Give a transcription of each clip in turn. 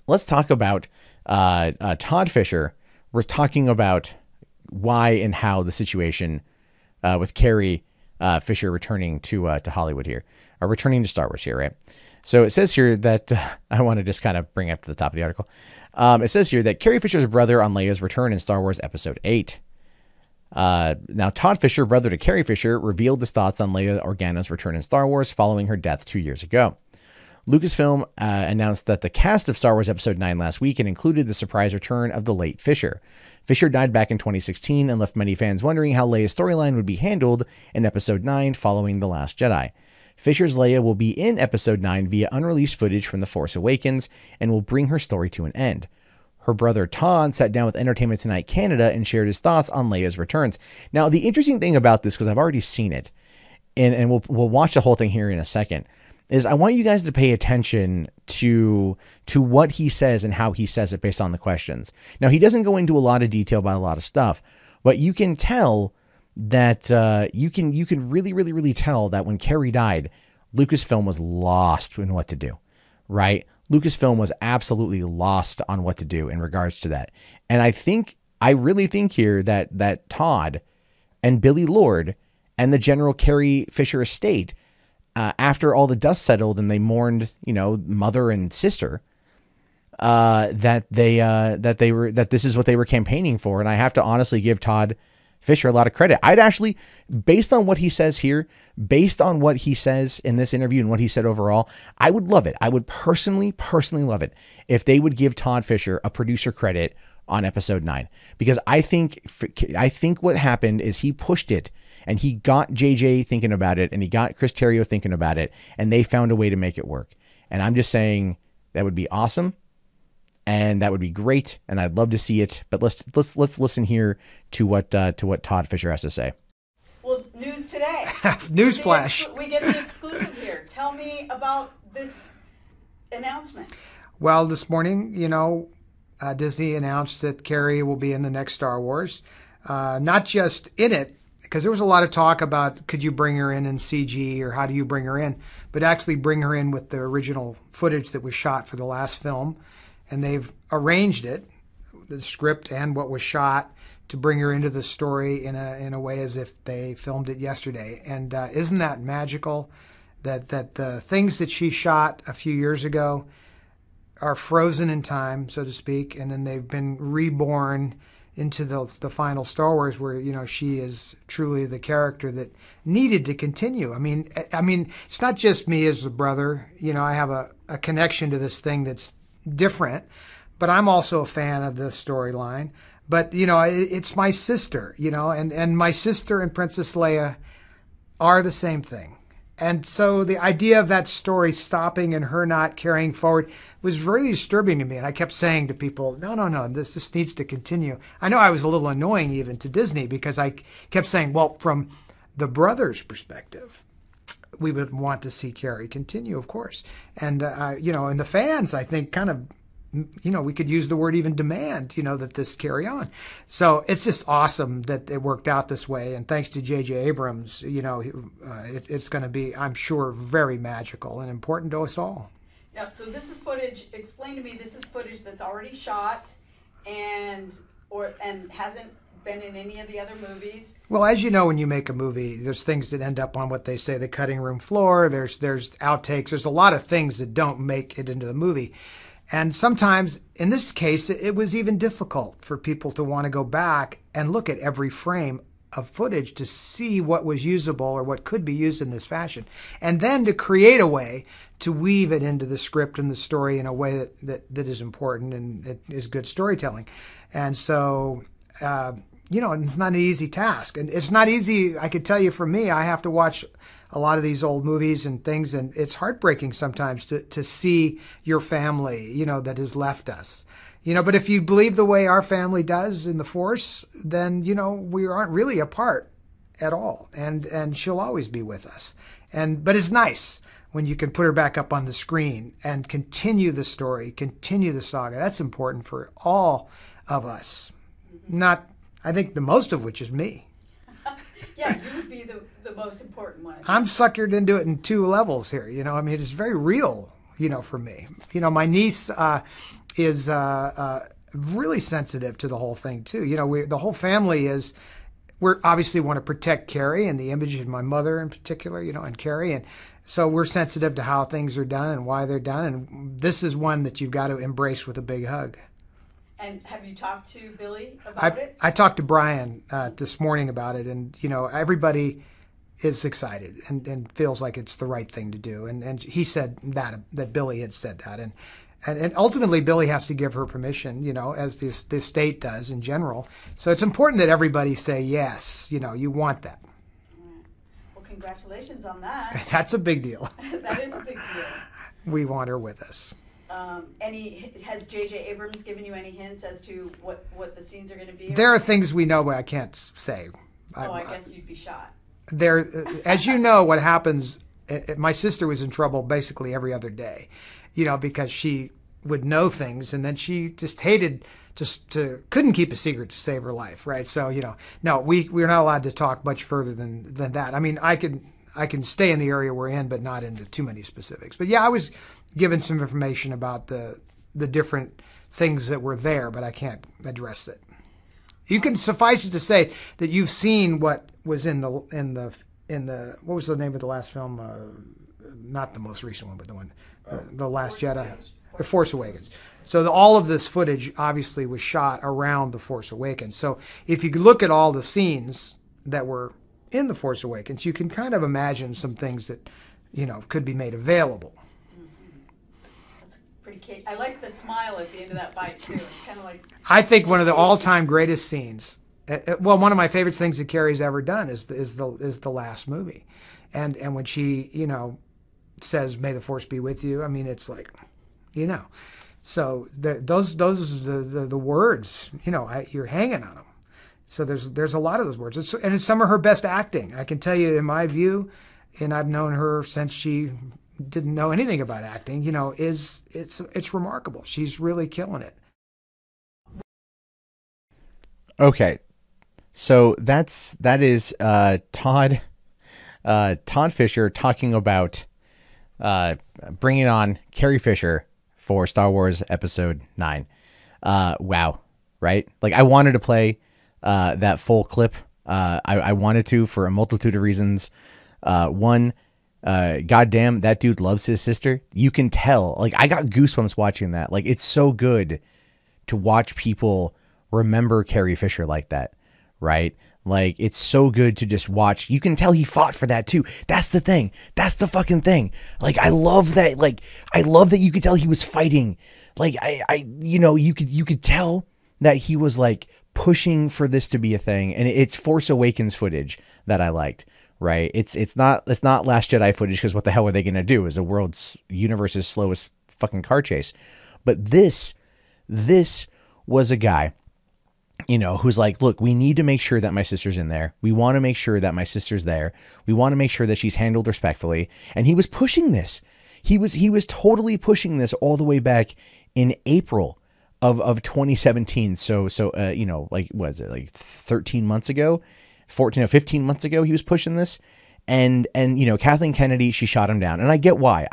let's talk about Todd Fisher. We're talking about why and how the situation with Carrie Fisher returning to Hollywood here, or returning to Star Wars here, right? So it says here that I want to just kind of bring up to the top of the article. It says here that Carrie Fisher's brother on Leia's return in Star Wars Episode 8. Now, Todd Fisher, brother to Carrie Fisher, revealed his thoughts on Leia Organa's return in Star Wars following her death 2 years ago. Lucasfilm announced that the cast of Star Wars Episode 9 last week and included the surprise return of the late Fisher. Fisher died back in 2016 and left many fans wondering how Leia's storyline would be handled in Episode 9 following The Last Jedi. Fisher's Leia will be in Episode 9 via unreleased footage from The Force Awakens and will bring her story to an end. Her brother Todd sat down with Entertainment Tonight Canada and shared his thoughts on Leia's returns. Now, the interesting thing about this, because I've already seen it, and we'll watch the whole thing here in a second, is I want you guys to pay attention to what he says and how he says it based on the questions. Now, he doesn't go into a lot of detail about a lot of stuff, but you can tell that you can really tell that when Carrie died, Lucasfilm was lost in what to do, right? Lucasfilm was absolutely lost on what to do in regards to that. And I really think here that Todd and Billy Lord and the general Carrie Fisher estate, after all the dust settled and they mourned, mother and sister, that this is what they were campaigning for. And I have to honestly give Todd Fisher a lot of credit. I'd actually, based on what he says here, based on what he says in this interview and what he said overall, I would love it. I would personally love it if they would give Todd Fisher a producer credit on Episode 9, because I think what happened is he pushed it and he got JJ thinking about it and he got Chris Terrio thinking about it and they found a way to make it work. And I'm just saying that would be awesome. And that would be great, and I'd love to see it. But let's listen here to what Todd Fisher has to say. Well, news today. Newsflash. We get the exclusive here. Tell me about this announcement. Well, this morning, Disney announced that Carrie will be in the next Star Wars. Not just in it, because there was a lot of talk about could you bring her in CG or how do you bring her in, but actually bring her in with the original footage that was shot for the last film. And they've arranged it, the script and what was shot, to bring her into the story in a way as if they filmed it yesterday. And isn't that magical that the things that she shot a few years ago are frozen in time, so to speak, and then they've been reborn into the final Star Wars where, she is truly the character that needed to continue. I mean, it's not just me as a brother. I have a connection to this thing that's different, but I'm also a fan of the storyline. But it's my sister, and my sister and Princess Leia are the same thing. And so the idea of that story stopping and her not carrying forward was very disturbing to me. And I kept saying to people, no, this needs to continue. I know I was a little annoying even to Disney because I kept saying, well, from the brothers' perspective, we would want to see Carrie continue, of course. And, and the fans, I think, kind of, we could use the word even demand, that this carry on. So it's just awesome that it worked out this way. And thanks to J.J. Abrams, it's going to be, I'm sure, very magical and important to us all. Now, so this is footage, explain to me, this is footage that's already shot and hasn't been in any of the other movies? Well, as you know, when you make a movie, there's things that end up on what they say the cutting room floor. There's outtakes. There's a lot of things that don't make it into the movie. And sometimes, in this case, it was even difficult for people to want to go back and look at every frame of footage to see what was usable or what could be used in this fashion. And then to create a way to weave it into the script and the story in a way that is important and it is good storytelling. And so, it's not an easy task. And it's not easy, I could tell you, for me. I have to watch a lot of these old movies and things, and it's heartbreaking sometimes to see your family, that has left us. But if you believe the way our family does in the Force, then, we aren't really apart at all. And she'll always be with us. But it's nice when you can put her back up on the screen and continue the story, continue the saga. That's important for all of us. Not, I think, the most of which is me. Yeah, you would be the most important one. I'm suckered into it in two levels here. It's very real, for me. My niece is really sensitive to the whole thing too. You know, the whole family is. We're obviously want to protect Carrie and the image of my mother in particular, you know, and Carrie. And so we're sensitive to how things are done and why they're done. And this is one that you've got to embrace with a big hug. And have you talked to Billy about it? I talked to Brian this morning about it. And, you know, everybody is excited and feels like it's the right thing to do. And he said that Billy had said that. And ultimately, Billy has to give her permission, you know, as the state does in general. So it's important that everybody say yes. You know, you want that. Well, congratulations on that. That's a big deal. That is a big deal. We want her with us. Has J.J. Abrams given you any hints as to what the scenes are going to be? There are things we know, but I can't say. I guess you'd be shot. There, as you know, what happens. My sister was in trouble basically every other day, you know, because she would know things and then she just hated couldn't keep a secret to save her life, right? So, you know, no, we're not allowed to talk much further than that. I mean, I can stay in the area we're in, but not into too many specifics. But yeah, I was given some information about the different things that were there, but I can't address it. You can suffice it to say that you've seen what was in the what was the name of the last film? Not the most recent one, but the one, The Last Jedi, The Force Awakens. So all of this footage obviously was shot around The Force Awakens. So if you look at all the scenes that were in The Force Awakens, you can kind of imagine some things that, you know, could be made available. That's pretty. I like the smile at the end of that fight too. It's kind of like. I think one of the all-time greatest scenes. Well, one of my favorite things that Carrie's ever done is the last movie, and when she, you know, says "May the Force be with you." I mean, it's like, you know, so those are the words. You know, you're hanging on them. So there's a lot of those words, and it's some of her best acting. I can tell you, in my view, and I've known her since she didn't know anything about acting. You know, it's remarkable. She's really killing it. Okay. So that is Todd Fisher talking about bringing on Carrie Fisher for Star Wars Episode 9. Wow, right? Like, I wanted to play that full clip. I wanted to for a multitude of reasons. One, goddamn, that dude loves his sister. You can tell. Like, I got goosebumps watching that. Like, it's so good to watch people remember Carrie Fisher like that. Right? Like, it's so good to just watch. You can tell he fought for that too. That's the thing. That's the fucking thing. Like, I love that. Like, I love that you could tell he was fighting. Like, you know, you could tell that he was like pushing for this to be a thing. And it's Force Awakens footage that I liked. Right? It's not Last Jedi footage, because what the hell are they gonna do? Is the world's universe's slowest fucking car chase? But this was a guy, you know, who's like, look, we need to make sure that my sister's in there. We want to make sure that my sister's there. We want to make sure that she's handled respectfully. And he was pushing this. He was totally pushing this all the way back in April of 2017. So you know, like, what is it, like 13 months ago, 14 or 15 months ago, he was pushing this. And you know, Kathleen Kennedy, she shot him down. And I get why.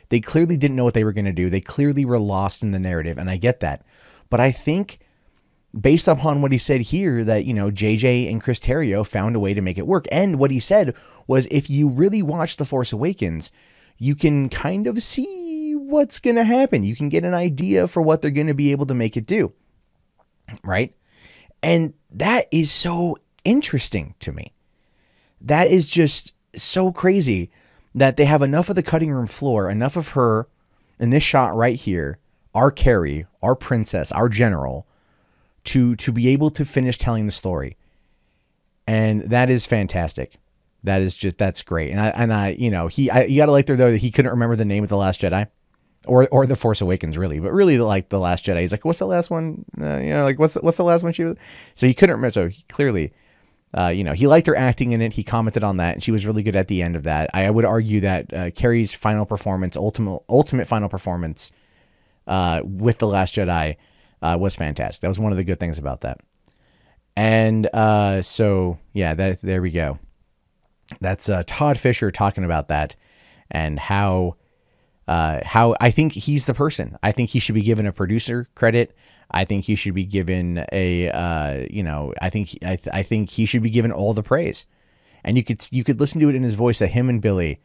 They clearly didn't know what they were going to do. They clearly were lost in the narrative. And I get that. But I think, based upon what he said here, that, you know, JJ and Chris Terrio found a way to make it work. And what he said was, if you really watch The Force Awakens, you can kind of see what's going to happen. You can get an idea for what they're going to be able to make it do. Right? And that is so interesting to me. That is just so crazy that they have enough of the cutting room floor, enough of her in this shot right here, our Carrie, our princess, our general, to be able to finish telling the story. And that is fantastic. That's great. And I you know, you gotta like there though that he couldn't remember the name of The Last Jedi or The Force Awakens, really, but really like The Last Jedi. He's like, what's the last one? You know, like what's the last one she was? So he couldn't remember. So he clearly, you know, he liked her acting in it. He commented on that, and she was really good at the end of that. I would argue that Carrie's final performance, ultimate final performance with The Last Jedi, was fantastic. That was one of the good things about that. And so, yeah, there we go. That's Todd Fisher talking about that, and how how I think he's the person. I think he should be given a producer credit. I think he should be given a, I think he should be given all the praise. And you could listen to it in his voice that him and Billy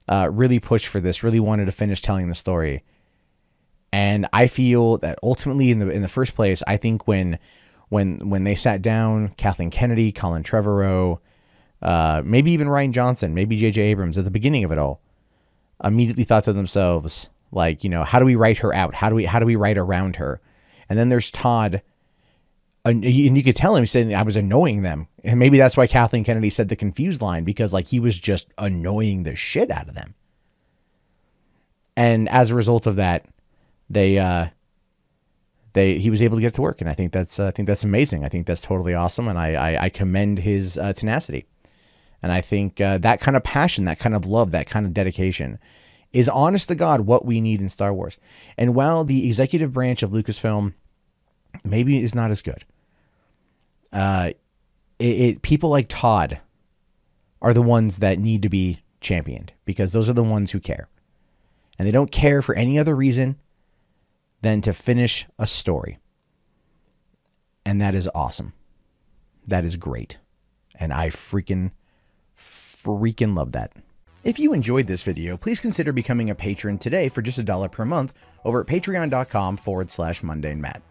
really pushed for this, really wanted to finish telling the story. And I feel that ultimately in the first place, I think when they sat down, Kathleen Kennedy, Colin Trevorrow, maybe even Rian Johnson, maybe J.J. Abrams at the beginning of it all, immediately thought to themselves, like, how do we write her out? How do we write around her? And then there's Todd, and you could tell him, he said, I was annoying them. And maybe that's why Kathleen Kennedy said the confused line, because like he was just annoying the shit out of them. And as a result of that, he was able to get to work. And I think that's amazing. I think that's totally awesome. And I commend his tenacity. And I think that kind of passion, that kind of love, that kind of dedication is, honest to God, what we need in Star Wars. And while the executive branch of Lucasfilm maybe is not as good, people like Todd are the ones that need to be championed, because those are the ones who care. And they don't care for any other reason than to finish a story. And that is awesome. That is great. And I freaking love that. If you enjoyed this video, please consider becoming a patron today for just $1 per month over at patreon.com/MundaneMatt.